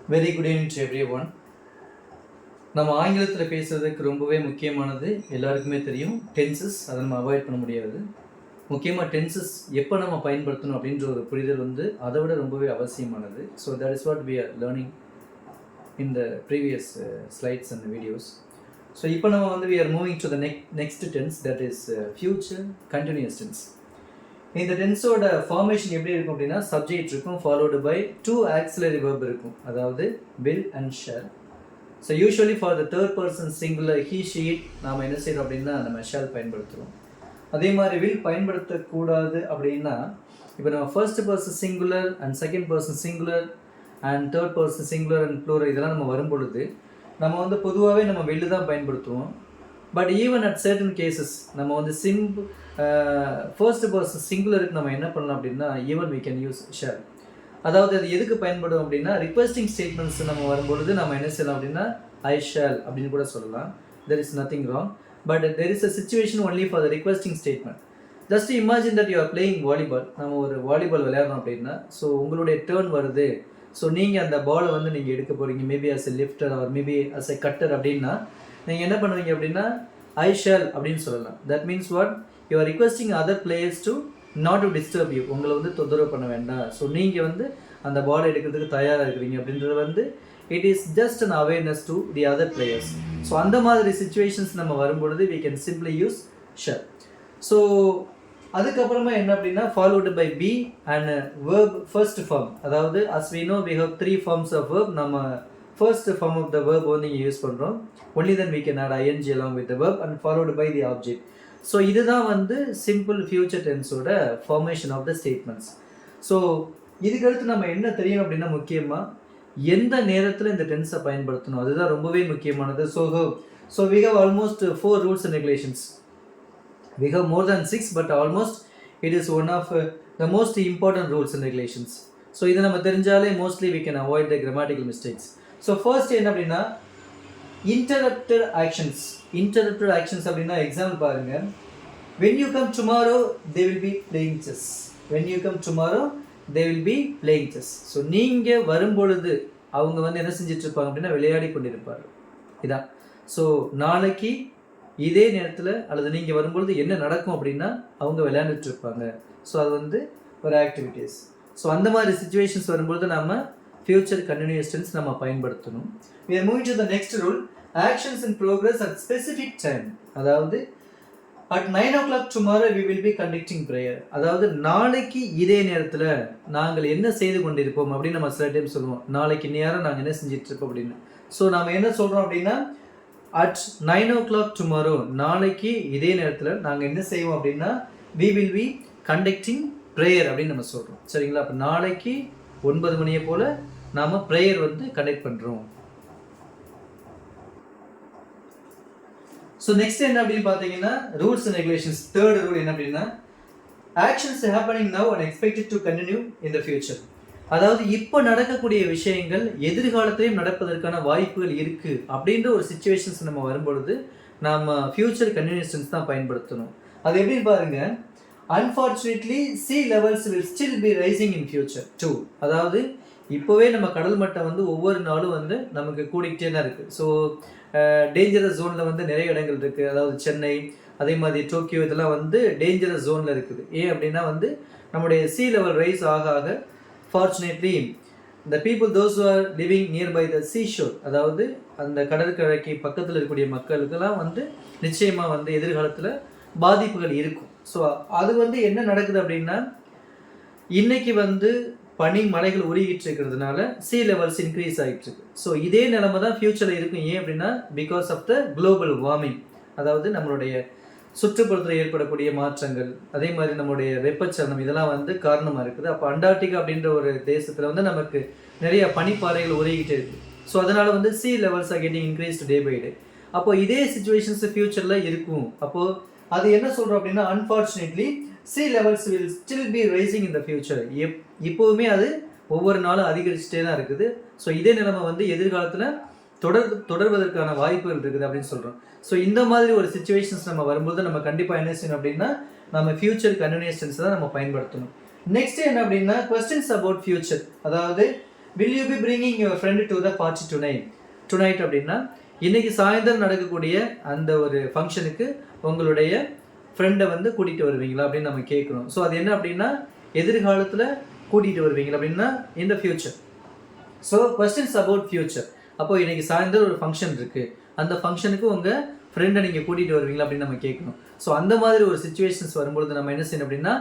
Very good evening to every one. நம்ம ஆங்கிலத்தில் பேசுகிறதுக்கு ரொம்பவே முக்கியமானது எல்லாருக்குமே தெரியும் டென்சஸ். அதை நம்ம அவாய்ட் பண்ண முடியாது. முக்கியமாக டென்சஸ் எப்போ நம்ம பயன்படுத்தணும் அப்படின்ற ஒரு புரிதல் அதை விட ரொம்பவே அவசியமானது. So that is what we are learning in the previous slides and videos. So இப்போ நம்ம we are moving to the next tense, that is future continuous tense. இந்த டென்ஸோட ஃபார்மேஷன் எப்படி இருக்கும் அப்படின்னா, சப்ஜெக்ட் இருக்கும், ஃபாலோடு பை 2 ஆக்சிலரி வெர்ப் இருக்கும், அதாவது will and shall. So usually for the third person singular he she it நாம் என்ன செய்யறோம் அப்படின்னா நம்ம ஷால் பயன்படுத்துகிறோம். அதே மாதிரி வில் பயன்படுத்தக்கூடாது அப்படின்னா, இப்போ நம்ம first person singular and second person singular and third person singular and plural இதெல்லாம் நம்ம வரும் பொழுது நம்ம பொதுவாகவே நம்ம வில்லு தான் பயன்படுத்துவோம். But even at certain cases நம்ம ஃபர்ஸ்ட் பர்சன் சிங்குலருக்கு நம்ம என்ன பண்ணலாம் அப்படின்னா, even we can use shall. அதாவது அது எதுக்கு பயன்படும் அப்படின்னா, ரிக்வெஸ்டிங் ஸ்டேட்மெண்ட்ஸ் நம்ம வரும்பொழுது நம்ம என்ன செய்யலாம் அப்படின்னா ஐ ஷால் அப்படின்னு கூட சொல்லலாம். There is nothing wrong. But there is a situation only for the requesting statement. Just imagine that you are playing volleyball. நம்ம ஒரு வாலிபால் விளையாடுறோம் அப்படின்னா, ஸோ உங்களுடைய டேர்ன் வருது. ஸோ நீங்கள் அந்த பாலை நீங்கள் எடுக்க போகிறீங்க, maybe as a lifter or maybe as a cutter அப்படின்னா நீங்கள் என்ன பண்ணுவீங்க அப்படின்னா ஐ ஷால் அப்படின்னு சொல்லலாம். That means what, you are requesting other players to not to disturb you. உங்களை தொந்தரவு பண்ண வேண்டாம். ஸோ நீங்கள் அந்த பால் எடுக்கிறதுக்கு தயாராக இருக்கிறீங்க அப்படின்றது it is just an awareness to the other players. So அந்த மாதிரி சுச்சுவேஷன்ஸ் நம்ம வரும்பொழுது we can simply use shall. So அதுக்கப்புறமா என்ன அப்படின்னா, followed by B and verb first form. அதாவது as we know we have 3 forms of verb. நம்ம first form of the verb இங்கே யூஸ் பண்ணுறோம். Only then we can add ing along with the verb and followed by the object. So இதுதான் simple future டென்ஸோட formation of the statements. So இதுக்கடுத்து நம்ம என்ன தெரியும் அப்படின்னா, முக்கியமாக எந்த நேரத்தில் இந்த டென்ஸை பயன்படுத்தணும் அதுதான் ரொம்பவே முக்கியமானது. So we have almost 4 rules and regulations. We have more than 6, but almost it is one of the most important rules and regulations. So இதை நம்ம தெரிஞ்சாலே mostly we can avoid the grammatical mistakes. So first என்ன அப்படின்னா, interrupted actions. Interrupted actions அப்படின்னா example பாருங்க. When you come tomorrow they will be playing chess. When you come tomorrow they will be playing chess. So நீங்க வரும்பொழுது அவங்க என்ன செஞ்சிட்டு இருப்பாங்க அப்படின்னா விளையாடி கொண்டிருப்பார்கள். இதான். ஸோ நாளைக்கு இதே நேரத்தில் அல்லது நீங்கள் வரும்பொழுது என்ன நடக்கும் அப்படின்னா அவங்க விளையாண்டுட்டு இருப்பாங்க. ஸோ அது ஒரு ஆக்டிவிட்டீஸ். ஸோ அந்த மாதிரி சுச்சுவேஷன்ஸ் வரும்பொழுது நம்ம ஃபியூச்சர் கண்டினியூஸ் டென்ஸ் நம்ம பயன்படுத்தணும். we are moving to the next rule, actions in progress at specific time. அதாவது at 9 o'clock tomorrow we will be conducting prayer. அதாவது நாளைக்கு இதே நேரத்தில் நாங்கள் என்ன செய்து கொண்டிருப்போம் அப்படின்னு நம்ம சில டைம் சொல்லுவோம். நாளைக்கு நேரம் நாங்கள் என்ன செஞ்சிட்டு இருப்போம் அப்படின்னு. ஸோ நாம் என்ன சொல்கிறோம் அப்படின்னா, at 9 o'clock tomorrow நாளைக்கு இதே நேரத்தில் நாங்கள் என்ன செய்வோம் அப்படின்னா we will be conducting prayer அப்படின்னு நம்ம சொல்கிறோம். சரிங்களா? அப்போ நாளைக்கு 9 மணியை போல் நாம் ப்ரேயர் கண்டக்ட் பண்ணுறோம். ஸோ நெக்ஸ்ட் என்ன அப்படின்னு பார்த்தீங்கன்னா, rules and regulations. Third rule என்ன அப்படின்னா, actions happening now and expected to continue in the future. அதாவது இப்போ நடக்கக்கூடிய விஷயங்கள் எதிர்காலத்திலையும் நடப்பதற்கான வாய்ப்புகள் இருக்குது அப்படின்ற ஒரு சுச்சுவேஷன்ஸ் நம்ம வரும்பொழுது நம்ம ஃபியூச்சர் கண்டினியூஸ் டென்ஸ் தான் பயன்படுத்தணும். அது எப்படின்னு பாருங்க, unfortunately sea levels will still be rising in future too. அதாவது இப்போவே நம்ம கடல் மட்டம் ஒவ்வொரு நாளும் நமக்கு கூடிக்கிட்டே தான் இருக்குது. ஸோ டேஞ்சரஸ் ஜோனில் நிறைய இடங்கள் இருக்குது. அதாவது சென்னை, அதே மாதிரி டோக்கியோ, இதெல்லாம் டேஞ்சரஸ் ஜோனில் இருக்குது. ஏன் அப்படின்னா நம்முடைய sea level ரைஸ் ஆக ஆக fortunately the people those who are living nearby the seashore, அதாவது அந்த கடற்கரைக்கு பக்கத்தில் இருக்கக்கூடிய மக்களுக்கெல்லாம் நிச்சயமாக எதிர்காலத்தில் பாதிப்புகள் இருக்கும். ஸோ அது என்ன நடக்குது அப்படின்னா, இன்னைக்கு பனி மலைகள் உருகிட்டு இருக்கிறதுனால sea levels இன்க்ரீஸ் ஆகிட்டு இருக்கு. ஸோ இதே நிலைமை தான் ஃபியூச்சரில் இருக்கும். ஏன் அப்படின்னா, because of the global warming. அதாவது நம்மளுடைய சுற்றுப்புறத்தில் ஏற்படக்கூடிய மாற்றங்கள், அதே மாதிரி நம்மளுடைய வெப்பச்சலனம், இதெல்லாம் காரணமாக இருக்குது. அப்போ அண்டார்டிகா அப்படின்ற ஒரு தேசத்தில் நமக்கு நிறைய பனிப்பாறைகள் உருகிட்டே இருக்குது. ஸோ அதனால் sea levels are getting increased day by day. அப்போது இதே சுச்சுவேஷன்ஸ் ஃபியூச்சரில் இருக்கும். அப்போது அது என்ன சொல்கிறோம் அப்படின்னா, unfortunately sea levels will still be rising in the future. இப்போவுமே அது ஒவ்வொரு நாளும் அதிகரிச்சுட்டே தான் இருக்குது. ஸோ இதே நிலைமை எதிர்காலத்தில் தொடர்வதற்கான வாய்ப்புகள் இருக்குது அப்படின்னு சொல்கிறோம். ஸோ இந்த மாதிரி ஒரு சுச்சுவேஷன்ஸ் நம்ம வரும்போது நம்ம கண்டிப்பாக என்ன செய்யணும் அப்படின்னா, நம்ம ஃபியூச்சர் கண்டினியூஸ் டென்ஸ் தான் நம்ம பயன்படுத்தணும். நெக்ஸ்ட் என்ன அப்படின்னா, கொஸ்டின்ஸ் அபவுட் ஃபியூச்சர். அதாவது will you be bringing your friend to the party tonight அப்படின்னா இன்னைக்கு சாயந்தரம் நடக்கக்கூடிய அந்த ஒரு ஃபங்க்ஷனுக்கு உங்களுடைய ஃப்ரெண்டை வந்து கூட்டிகிட்டு வருவீங்களா அப்படின்னு நம்ம கேட்குறோம். ஸோ அது என்ன அப்படின்னா எதிர்காலத்தில் கூட்டிகிட்டு வருவீங்களா அப்படின்னா இந்த future. So questions about future. அப்போ இன்னைக்கு சாயந்தரம் ஒரு ஃபங்க்ஷன் இருக்குது, அந்த ஃபங்க்ஷனுக்கு உங்கள் ஃப்ரெண்டை நீங்கள் கூட்டிகிட்டு வருவீங்களா அப்படின்னு நம்ம கேட்கணும். ஸோ அந்த மாதிரி ஒரு சுச்சுவேஷன்ஸ் வரும்பொழுது நம்ம என்ன செய்யணும் அப்படின்னா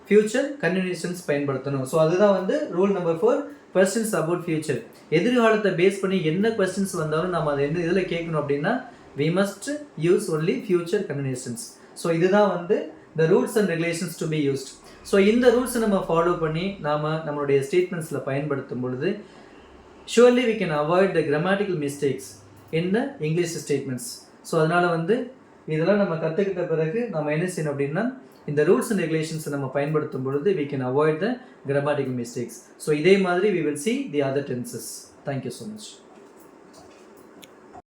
ஃபியூச்சர் கன்டினியூஷன்ஸ் பயன்படுத்தணும். ஸோ அதுதான் வந்து rule number 4, questions about future. எதிர்காலத்தை பேஸ் பண்ணி என்ன கொஸ்டின்ஸ் வந்தாலும் நம்ம அதை எந்த இதில் கேட்கணும் அப்படின்னா we must use only future continuations. So இதுதான் வந்து the rules and regulations to be used. So இந்த ரூல்ஸை நம்ம ஃபாலோ பண்ணி நாம் நம்மளுடைய ஸ்டேட்மெண்ட்ஸில் பயன்படுத்தும் பொழுது surely we can avoid the grammatical mistakes in the English statements. So அதனால் வந்து இதெல்லாம் நம்ம கற்றுக்கிட்ட பிறகு நம்ம என்ன செய்யணும் அப்படின்னா இந்த ரூல்ஸ் அண்ட் ரெகுலேஷன்ஸை நம்ம பயன்படுத்தும் பொழுது we can avoid the grammatical mistakes. So இதே மாதிரி we will see the other tenses. Thank you so much.